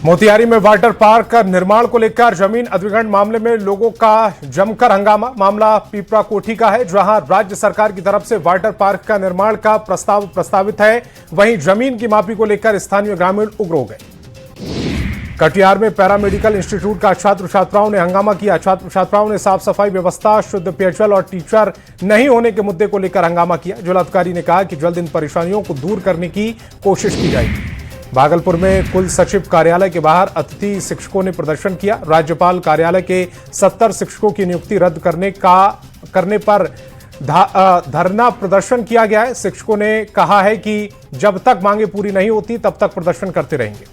मोतिहारी में water park का निर्माण को लेकर जमीन अधिग्रहण मामले में लोगों का जमकर हंगामा। मामला पीपरा कोठी का है, जहां राज्य सरकार की तरफ से वाटर पार्क का निर्माण का प्रस्ताव प्रस्तावित है। वहीं जमीन की मापी को लेकर स्थानीय ग्रामीण उग्र हो गए। कटिहार में पैरामेडिकल इंस्टीट्यूट का छात्र छात्राओं ने हंगामा किया। छात्र छात्राओं ने साफ सफाई व्यवस्था, शुद्ध पेयजल और टीचर नहीं होने के मुद्दे को लेकर हंगामा किया। जिलाधिकारी ने कहा कि जल्द इन परेशानियों को दूर करने की कोशिश की जाएगी। भागलपुर में कुल सचिव कार्यालय के बाहर अतिथि शिक्षकों ने प्रदर्शन किया। राज्यपाल कार्यालय के 70 शिक्षकों की नियुक्ति रद्द करने पर धरना प्रदर्शन किया गया है। शिक्षकों ने कहा है कि जब तक मांगे पूरी नहीं होती तब तक प्रदर्शन करते रहेंगे।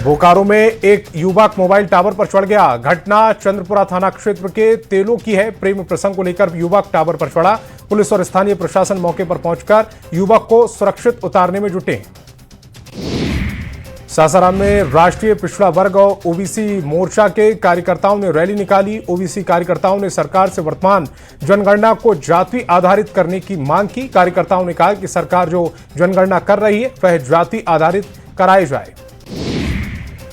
बोकारो में एक युवक मोबाइल टावर पर चढ़ गया। घटना चंद्रपुरा थाना क्षेत्र के तेलों की है। प्रेम प्रसंग को लेकर युवक टावर पर चढ़ा। पुलिस और स्थानीय प्रशासन मौके पर पहुंचकर युवक को सुरक्षित उतारने में जुटे हैं। सासाराम में राष्ट्रीय पिछड़ा वर्ग और ओबीसी मोर्चा के कार्यकर्ताओं ने रैली निकाली। ओबीसी कार्यकर्ताओं ने सरकार से वर्तमान जनगणना को जाति आधारित करने की मांग की। कार्यकर्ताओं ने कहा कि सरकार जो जनगणना कर रही है वह जाति आधारित कराई जाए।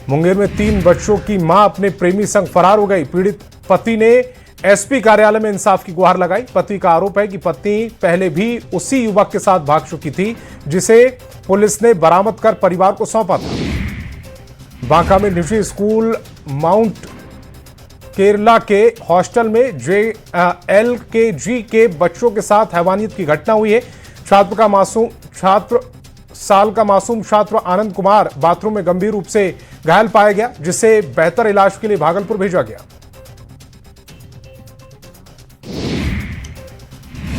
मुंगेर में 3 बच्चों की मां अपने प्रेमी संग फरार हो गई। पीड़ित पति ने एसपी कार्यालय में इंसाफ की गुहार लगाई। पति का आरोप है कि पत्नी पहले भी उसी युवक के साथ भाग चुकी थी, जिसे पुलिस ने बरामद कर परिवार को सौंपा था। बांका में निजी स्कूल माउंट केरला के हॉस्टल में LKG के बच्चों के साथ हैवानियत की घटना हुई है। साल का मासूम छात्र आनंद कुमार बाथरूम में गंभीर रूप से घायल पाया गया, जिसे बेहतर इलाज के लिए भागलपुर भेजा गया।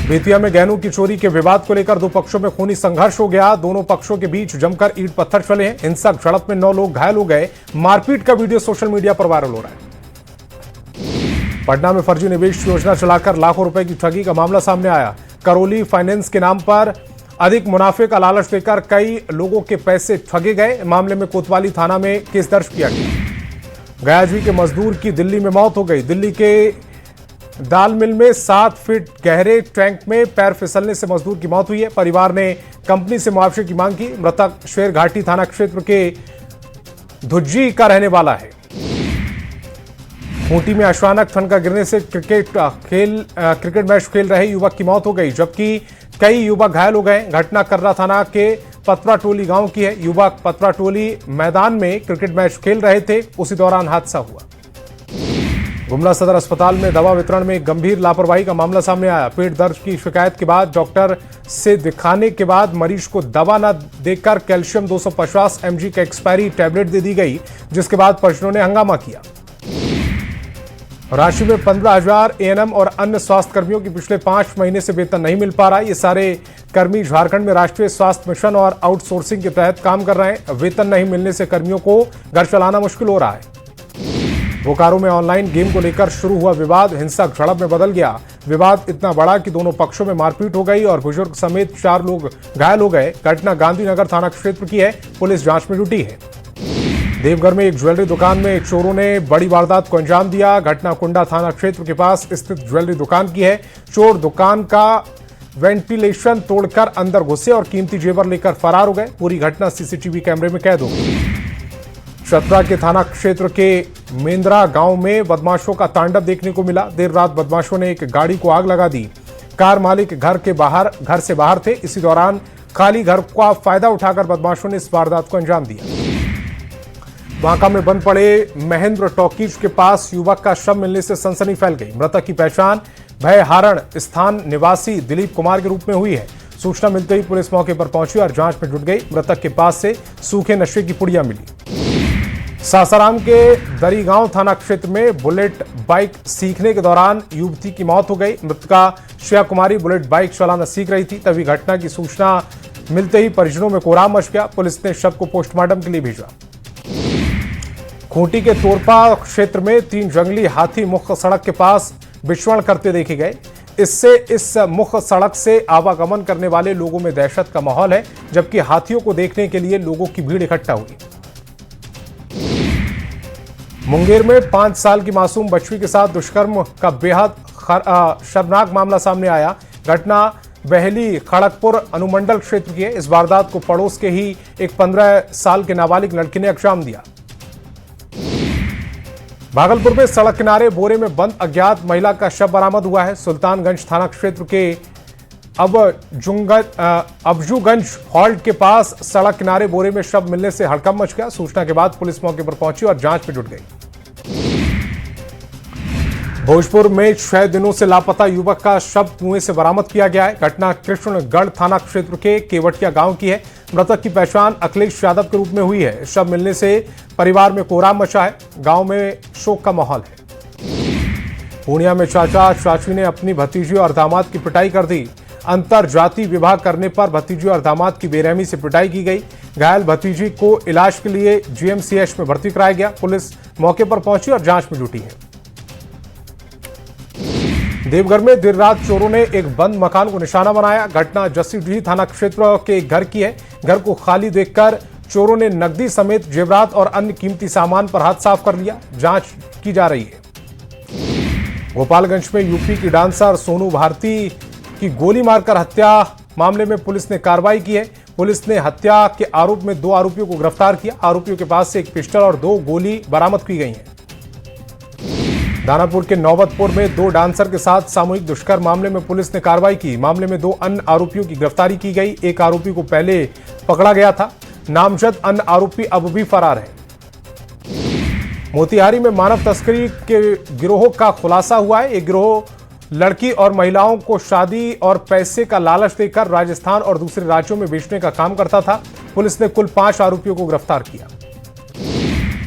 बेतिया में गहनों की चोरी के विवाद को लेकर 2 पक्षों में खूनी संघर्ष हो गया। दोनों पक्षों के बीच जमकर ईंट पत्थर चले हैं। हिंसक झड़प में 9 लोग घायल हो गए। मारपीट का वीडियो सोशल मीडिया पर वायरल हो रहा है। पटना में फर्जी निवेश योजना चलाकर लाखों रुपए की ठगी का मामला सामने आया। करौली फाइनेंस के नाम पर अधिक मुनाफे का लालच देकर कई लोगों के पैसे ठगे गए। मामले में कोतवाली थाना में केस दर्ज किया गया। गयाजी के मजदूर की दिल्ली में मौत हो गई। दिल्ली के दाल मिल में 7 फीट गहरे टैंक में पैर फिसलने से मजदूर की मौत हुई है। परिवार ने कंपनी से मुआवजे की मांग की। मृतक शेरघाटी थाना क्षेत्र के धुज्जी का रहने वाला है। खूंटी में अचानक ठनका गिरने से क्रिकेट मैच खेल रहे युवक की मौत हो गई, जबकि कई युवक घायल हो गए। घटना कर्रा थाना के पतरा टोली गांव की है। युवक पतरा टोली मैदान में क्रिकेट मैच खेल रहे थे, उसी दौरान हादसा हुआ। गुमला सदर अस्पताल में दवा वितरण में गंभीर लापरवाही का मामला सामने आया। पेट दर्द की शिकायत के बाद डॉक्टर से दिखाने के बाद मरीज को दवा न देकर कैल्शियम 250 mg का एक्सपायरी टैबलेट दे दी गई, जिसके बाद परिजनों ने हंगामा किया। रांची में 15,000 ANM और अन्य स्वास्थ्य कर्मियों की पिछले 5 महीने से वेतन नहीं मिल पा रहा है। ये सारे कर्मी झारखंड में राष्ट्रीय स्वास्थ्य मिशन और आउटसोर्सिंग के तहत काम कर रहे हैं। वेतन नहीं मिलने से कर्मियों को घर चलाना मुश्किल हो रहा है। बोकारो में ऑनलाइन गेम को लेकर शुरू हुआ विवाद हिंसक झड़प में बदल गया। विवाद इतना बड़ा कि दोनों पक्षों में मारपीट हो गई और बुजुर्ग समेत 4 लोग घायल हो गए। घटना गांधीनगर थाना क्षेत्र की है। पुलिस जांच में जुटी है। देवघर में एक ज्वेलरी दुकान में चोरों ने बड़ी वारदात को अंजाम दिया। घटना कुंडा थाना क्षेत्र के पास स्थित ज्वेलरी दुकान की है। चोर दुकान का वेंटिलेशन तोड़कर अंदर घुसे और कीमती जेवर लेकर फरार हो गए। पूरी घटना सीसीटीवी कैमरे में कैद हो गई। चतरा के थाना क्षेत्र के मेंद्रा गांव में बदमाशों का तांडव देखने को मिला। देर रात बदमाशों ने एक गाड़ी को आग लगा दी। कार मालिक घर से बाहर थे। इसी दौरान खाली घर का फायदा उठाकर बदमाशों ने इस वारदात को अंजाम दिया। बांका में बंद पड़े महेंद्र टॉकीज के पास युवक का शव मिलने से सनसनी फैल गई। मृतक की पहचान भयहारण स्थान निवासी दिलीप कुमार के रूप में हुई है। सूचना मिलते ही पुलिस मौके पर पहुंची और जांच में जुट गई। मृतक के पास से सूखे नशे की पुड़िया मिली। सासाराम के दरीगांव थाना क्षेत्र में बुलेट बाइक सीखने के दौरान युवती की मौत हो गई। मृतका श्रेया कुमारी बुलेट बाइक चलाना सीख रही थी, तभी घटना की सूचना मिलते ही परिजनों में कोहराम मच गया। पुलिस ने शव को पोस्टमार्टम के लिए भेजा। खूंटी के तोरपा क्षेत्र में 3 जंगली हाथी मुख्य सड़क के पास विचरण करते देखे गए। इससे इस मुख्य सड़क से आवागमन करने वाले लोगों में दहशत का माहौल है, जबकि हाथियों को देखने के लिए लोगों की भीड़ इकट्ठा हुई। मुंगेर में 5 साल की मासूम बच्ची के साथ दुष्कर्म का बेहद शर्मनाक मामला सामने आया। घटना बहेली खड़गपुर अनुमंडल क्षेत्र की है। इस वारदात को पड़ोस के ही एक 15 साल के नाबालिग लड़के ने अंजाम दिया। भागलपुर में सड़क किनारे बोरे में बंद अज्ञात महिला का शव बरामद हुआ है। सुल्तानगंज थाना क्षेत्र के अबजूगंज हॉल्ट के पास सड़क किनारे बोरे में शव मिलने से हड़कंप मच गया। सूचना के बाद पुलिस मौके पर पहुंची और जांच में जुट गई। भोजपुर में 6 दिनों से लापता युवक का शव कुएं से बरामद किया गया है। घटना कृष्णगढ़ थाना क्षेत्र के केवटिया गांव की है। मृतक की पहचान अखिलेश यादव के रूप में हुई है। शव मिलने से परिवार में कोहराम मचा है। गांव में शोक का माहौल है। पूर्णिया में चाचा चाची ने अपनी भतीजी और दामाद की पिटाई कर दी। अंतर जाति विवाह करने पर भतीजी और दामाद की बेरहमी से पिटाई की गई। घायल भतीजी को इलाज के लिए जीएमसीएच में भर्ती कराया गया। पुलिस मौके पर पहुंची और जांच में जुटी है। देवघर में देर रात चोरों ने एक बंद मकान को निशाना बनाया। घटना जसीडीह थाना क्षेत्र के एक घर की है। घर को खाली देखकर चोरों ने नकदी समेत जेवरात और अन्य कीमती सामान पर हाथ साफ कर लिया। जांच की जा रही है। गोपालगंज में यूपी की डांसर सोनू भारती की गोली मारकर हत्या मामले में पुलिस ने कार्रवाई की है। पुलिस ने हत्या के आरोप में 2 आरोपियों को गिरफ्तार किया। आरोपियों के पास से एक पिस्टल और 2 गोली बरामद की गई हैं। दानापुर के नौबतपुर में 2 डांसर के साथ सामूहिक दुष्कर्म मामले में पुलिस ने कार्रवाई की। मामले में 2 अन्य आरोपियों की गिरफ्तारी की गई। एक आरोपी को पहले पकड़ा गया था। नामजद अन्य आरोपी अब भी फरार है। मोतिहारी में मानव तस्करी के गिरोह का खुलासा हुआ है। एक गिरोह लड़की और महिलाओं को शादी और पैसे का लालच देकर राजस्थान और दूसरे राज्यों में बेचने का काम करता था। पुलिस ने कुल 5 आरोपियों को गिरफ्तार किया।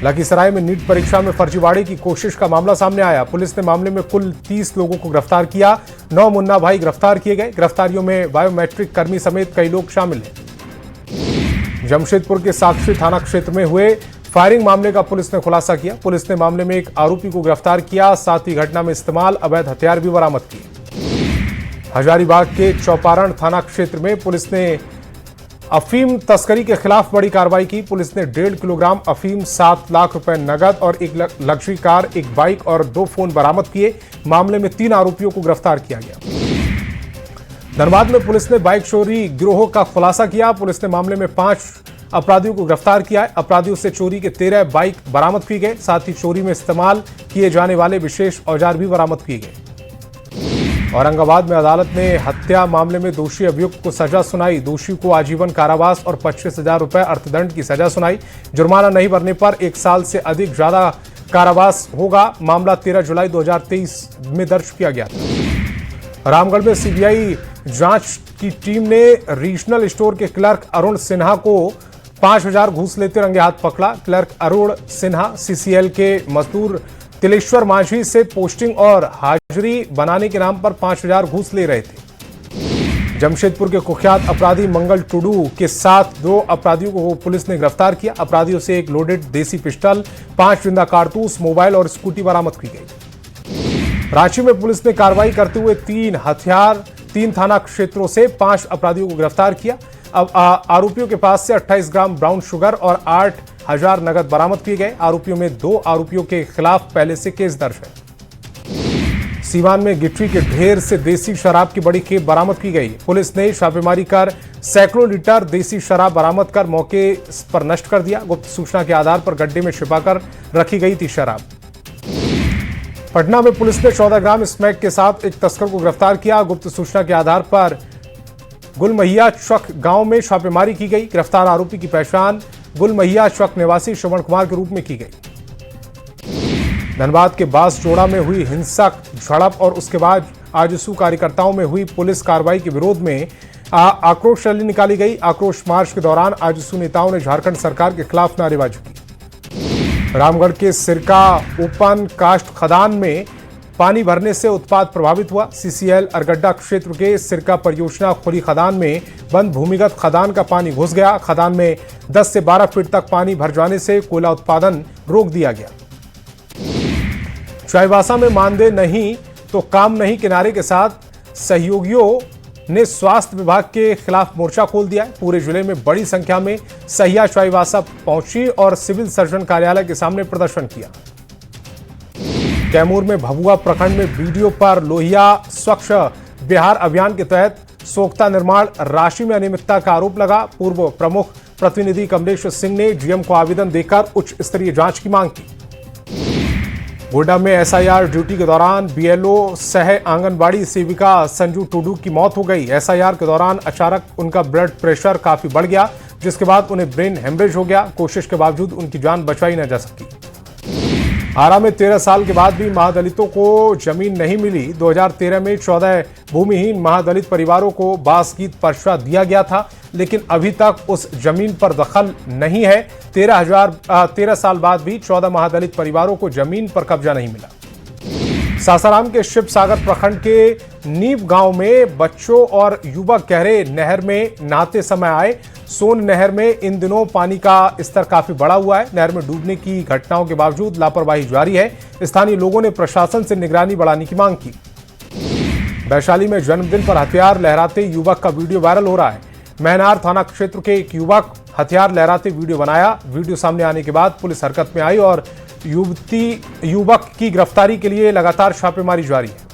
लखीसराय में नीट परीक्षा में फर्जीवाड़े की कोशिश का मामला सामने आया। पुलिस ने मामले में कुल 30 लोगों को गिरफ्तार किया। 9 मुन्ना भाई गिरफ्तार किए गए। गिरफ्तारियों में बायोमेट्रिक कर्मी समेत कई लोग शामिल हैं। जमशेदपुर के साक्षी थाना क्षेत्र में हुए फायरिंग मामले का पुलिस ने खुलासा किया। पुलिस ने मामले में एक आरोपी को गिरफ्तार किया। साथ ही घटना में इस्तेमाल अवैध हथियार भी बरामद किए। हजारीबाग के चौपारण थाना क्षेत्र में पुलिस ने अफीम तस्करी के खिलाफ बड़ी कार्रवाई की। पुलिस ने 1.5 किलोग्राम अफीम, 7 लाख रुपए नगद और एक लग्जरी कार, एक बाइक और 2 फोन बरामद किए। मामले में 3 आरोपियों को गिरफ्तार किया गया। धनबाद में पुलिस ने बाइक चोरी गिरोह का खुलासा किया। पुलिस ने मामले में 5 अपराधियों को गिरफ्तार किया है। अपराधियों से चोरी के 13 बाइक बरामद की गए। साथ ही चोरी में इस्तेमाल किए जाने वाले विशेष औजार भी बरामद किए गए। औरंगाबाद में अदालत ने हत्या मामले में दोषी अभियुक्त को सजा सुनाई। दोषी को आजीवन कारावास और 25,000 रुपए अर्थदंड की सजा सुनाई। जुर्माना नहीं भरने पर 1 साल से अधिक ज्यादा कारावास होगा। मामला 13 जुलाई 2023 में दर्ज किया गया था। रामगढ़ में सीबीआई जांच की टीम ने रीजनल स्टोर के क्लर्क अरुण सिन्हा को 5,000 घूस लेते रंगे हाथ पकड़ा। क्लर्क अरुण सिन्हा सीसीएल के मजदूर तिलेश्वर मांझी से पोस्टिंग और हाजिरी बनाने के नाम पर 5,000 घूस ले रहे थे। जमशेदपुर के कुख्यात अपराधी मंगल टुडू के साथ 2 अपराधियों को पुलिस ने गिरफ्तार किया। अपराधियों से एक लोडेड देसी पिस्टल, 5 जिंदा कारतूस, मोबाइल और स्कूटी बरामद की गई। रांची में पुलिस ने कार्रवाई करते हुए 3 थाना क्षेत्रों से 5 अपराधियों को गिरफ्तार किया। अब आरोपियों के पास से 28 ग्राम ब्राउन शुगर और 8,000 नगद बरामद किए गए। आरोपियों में 2 आरोपियों के खिलाफ पहले से केस दर्ज है। सीवान में गिट्टी के ढेर से देसी शराब की बड़ी खेप बरामद की गई। पुलिस ने छापेमारी कर सैकड़ों लीटर देसी शराब बरामद कर मौके पर नष्ट कर दिया। गुप्त सूचना के आधार पर गड्ढे में छिपाकर रखी गई थी शराब। पटना में पुलिस ने 14 ग्राम स्मैक के साथ एक तस्कर को गिरफ्तार किया। गुप्त सूचना के आधार पर गुलमहिया चक गांव में छापेमारी की गई। गिरफ्तार आरोपी की पहचान गुलमहिया चक निवासी श्रवण कुमार के रूप में की गई। धनबाद के बांसजोड़ा में हुई हिंसक झड़प और उसके बाद आजसू कार्यकर्ताओं में हुई पुलिस कार्रवाई के विरोध में आक्रोश रैली निकाली गई। आक्रोश मार्च के दौरान आजसू नेताओं ने झारखंड सरकार के खिलाफ नारेबाजी की। रामगढ़ के सिरका ओपन कास्ट खदान में पानी भरने से उत्पाद प्रभावित हुआ। सीसीएल अरगड्डा क्षेत्र के सिरका परियोजना खुली खदान में बंद भूमिगत खदान का पानी घुस गया। खदान में 10 से 12 फीट तक पानी भर जाने से कोयला उत्पादन रोक दिया गया। चाईबासा में मानदेय नहीं तो काम नहीं किनारे के साथ सहयोगियों ने स्वास्थ्य विभाग के खिलाफ मोर्चा खोल दिया है। पूरे जिले में बड़ी संख्या में सहिया चाईबासा पहुंची और सिविल सर्जन कार्यालय के सामने प्रदर्शन किया। कैमूर में भभुआ प्रखंड में वीडियो पर लोहिया स्वच्छ बिहार अभियान के तहत सोख्ता निर्माण राशि में अनियमितता का आरोप लगा। पूर्व प्रमुख प्रतिनिधि कमलेश सिंह ने जीएम को आवेदन देकर उच्च स्तरीय जांच की मांग की। गोड्डा में एसआईआर ड्यूटी के दौरान बीएलओ सह आंगनबाड़ी सेविका संजू टुडू की मौत हो गई। एसआईआर के दौरान अचानक उनका ब्लड प्रेशर काफी बढ़ गया, जिसके बाद उन्हें ब्रेन हेमरेज हो गया। कोशिश के बावजूद उनकी जान बचाई न जा सकी। आरा में 13 साल के बाद भी महादलितों को जमीन नहीं मिली। 2013 में 14 भूमिहीन महादलित परिवारों को बासगीत पर्चा दिया गया था, लेकिन अभी तक उस जमीन पर दखल नहीं है। 13 साल बाद भी 14 महादलित परिवारों को जमीन पर कब्जा नहीं मिला। सासाराम के शिव सागर प्रखंड के नीव गांव में बच्चों और युवक गहरे नहर में नहाते समय आए। सोन नहर में इन दिनों पानी का स्तर काफी बढ़ा हुआ है। नहर में डूबने की घटनाओं के बावजूद लापरवाही जारी है। स्थानीय लोगों ने प्रशासन से निगरानी बढ़ाने की मांग की। वैशाली में जन्मदिन पर हथियार लहराते युवक का वीडियो वायरल हो रहा है। मैनार थाना क्षेत्र के एक युवक हथियार लहराते वीडियो बनाया। वीडियो सामने आने के बाद पुलिस हरकत में आई और युवक की गिरफ्तारी के लिए लगातार छापेमारी जारी है।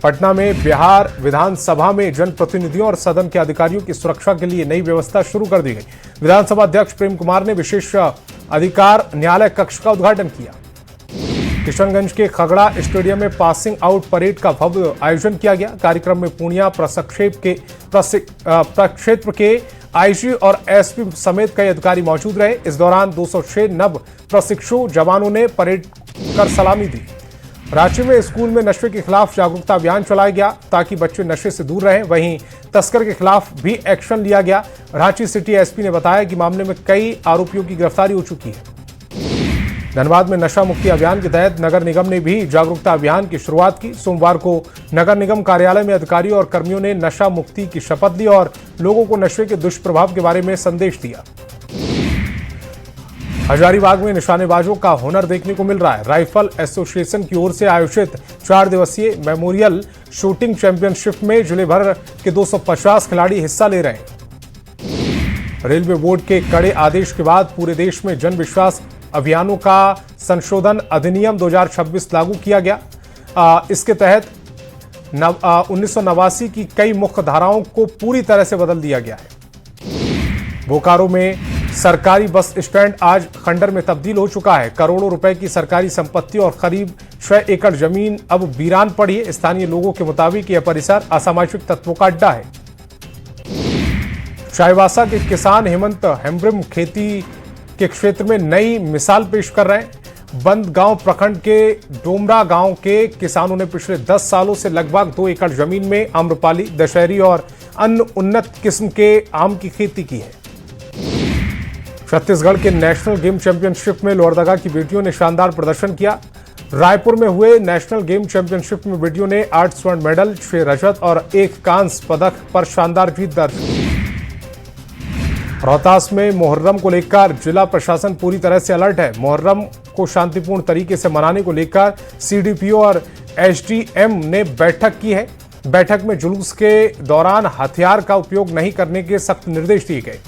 पटना में बिहार विधानसभा में जनप्रतिनिधियों और सदन के अधिकारियों की सुरक्षा के लिए नई व्यवस्था शुरू कर दी गई। विधानसभा अध्यक्ष प्रेम कुमार ने विशेष अधिकार न्यायालय कक्ष का उद्घाटन किया। किशनगंज के खगड़ा स्टेडियम में पासिंग आउट परेड का भव्य आयोजन किया गया। कार्यक्रम में पूर्णिया प्रक्षेत्र के आईजी और एसपी समेत कई अधिकारी मौजूद रहे। इस दौरान 206 नव प्रशिक्षु जवानों ने परेड कर सलामी दी। रांची में स्कूल में नशे के खिलाफ जागरूकता अभियान चलाया गया ताकि बच्चे नशे से दूर रहें। वहीं तस्कर के खिलाफ भी एक्शन लिया गया। रांची सिटी एसपी ने बताया कि मामले में कई आरोपियों की गिरफ्तारी हो चुकी है। धनबाद में नशा मुक्ति अभियान के तहत नगर निगम ने भी जागरूकता अभियान की शुरुआत की। सोमवार को नगर निगम कार्यालय में अधिकारियों और कर्मियों ने नशा मुक्ति की शपथ ली और लोगों को नशे के दुष्प्रभाव के बारे में संदेश दिया। हजारीबाग में निशानेबाजों का हुनर देखने को मिल रहा है। राइफल एसोसिएशन की ओर से आयोजित 4 दिवसीय मेमोरियल शूटिंग चैंपियनशिप में जिले भर के 250 खिलाड़ी हिस्सा ले रहे हैं। रेलवे बोर्ड के कड़े आदेश के बाद पूरे देश में जन विश्वास अभियानों का संशोधन अधिनियम 2026 लागू किया गया। इसके तहत 1989 की कई मुख्य धाराओं को पूरी तरह से बदल दिया गया है। बोकारो में सरकारी बस स्टैंड आज खंडर में तब्दील हो चुका है। करोड़ों रुपए की सरकारी संपत्ति और करीब 6 एकड़ जमीन अब वीरान पड़ी है। स्थानीय लोगों के मुताबिक यह परिसर असामाजिक तत्वों का अड्डा है। चाईबासा के किसान हेमंत हेम्ब्रिम खेती के क्षेत्र में नई मिसाल पेश कर रहे हैं। बंदगांव प्रखंड के डोमरा गांव के किसानों ने पिछले 10 सालों से लगभग 2 एकड़ जमीन में आम्रपाली, दशहरी और अन्य उन्नत किस्म के आम की खेती की है। छत्तीसगढ़ के नेशनल गेम चैंपियनशिप में लोहरदगा की बेटियों ने शानदार प्रदर्शन किया। रायपुर में हुए नेशनल गेम चैंपियनशिप में बेटियों ने 8 स्वर्ण मेडल, 6 रजत और 1 कांस्य पदक पर शानदार जीत दर्ज की। रोहतास में मुहर्रम को लेकर जिला प्रशासन पूरी तरह से अलर्ट है। मुहर्रम को शांतिपूर्ण तरीके से मनाने को लेकर सीडीपीओ और एसडीएम ने बैठक की है। बैठक में जुलूस के दौरान हथियार का उपयोग नहीं करने के सख्त निर्देश दिए गए।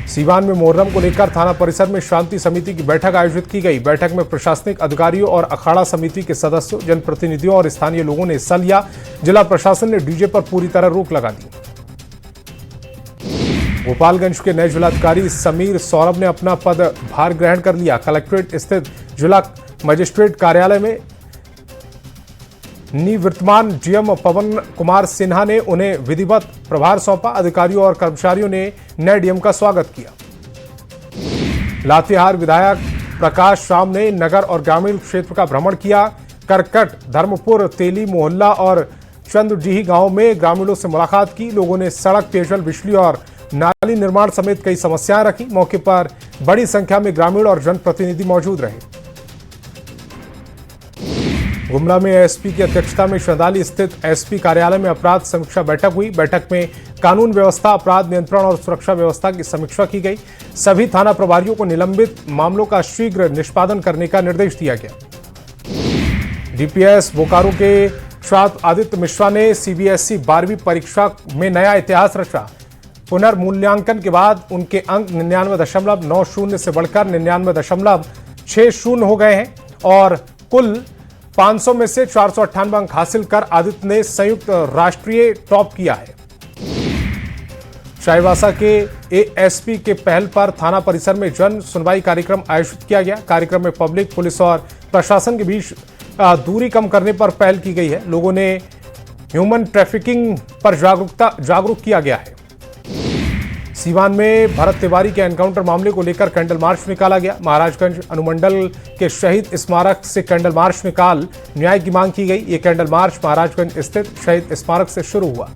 सीवान में मुहर्रम को लेकर थाना परिसर में शांति समिति की बैठक आयोजित की गई। बैठक में प्रशासनिक अधिकारियों और अखाड़ा समिति के सदस्यों, जनप्रतिनिधियों और स्थानीय लोगों ने हिस्सा लिया। जिला प्रशासन ने डीजे पर पूरी तरह रोक लगा दी। गोपालगंज के नए जिलाधिकारी समीर सौरभ ने अपना पदभार ग्रहण कर लिया। कलेक्ट्रेट स्थित जिला मजिस्ट्रेट कार्यालय में निवर्तमान जीएम पवन कुमार सिन्हा ने उन्हें विधिवत प्रभार सौंपा। अधिकारियों और कर्मचारियों ने नए डीएम का स्वागत किया। लातेहार विधायक प्रकाश राम ने नगर और ग्रामीण क्षेत्र का भ्रमण किया। करकट, धर्मपुर, तेली मोहल्ला और चंद्रडीही गांव में ग्रामीणों से मुलाकात की। लोगों ने सड़क, पेयजल, बिजली और नाली निर्माण समेत कई समस्याएं रखी। मौके पर बड़ी संख्या में ग्रामीण और जनप्रतिनिधि मौजूद रहे। गुमला में एसपी की अध्यक्षता में श्रद्धाली स्थित एसपी कार्यालय में अपराध समीक्षा बैठक हुई। बैठक में कानून व्यवस्था, अपराध नियंत्रण और सुरक्षा व्यवस्था की समीक्षा की गई। सभी थाना प्रभारियों को निलंबित मामलों का शीघ्र निष्पादन करने का निर्देश दिया गया। डीपीएस बोकारो के छात्र आदित्य मिश्रा ने सीबीएसई 12वीं परीक्षा में नया इतिहास रचा। पुनर्मूल्यांकन के बाद उनके अंक 99.90 से बढ़कर 99.60 हो गए हैं और कुल 500 में से 498 अंक हासिल कर आदित्य ने संयुक्त राष्ट्रीय टॉप किया है। चाईबासा के एएसपी के पहल पर थाना परिसर में जन सुनवाई कार्यक्रम आयोजित किया गया। कार्यक्रम में पब्लिक, पुलिस और प्रशासन के बीच दूरी कम करने पर पहल की गई है। लोगों ने ह्यूमन ट्रैफिकिंग पर जागरूक किया गया है। सीवान में भरत तिवारी के एनकाउंटर मामले को लेकर कैंडल मार्च निकाला गया। महाराजगंज अनुमंडल के शहीद स्मारक से कैंडल मार्च निकाल न्याय की मांग की गई। ये कैंडल मार्च महाराजगंज स्थित शहीद स्मारक से शुरू हुआ।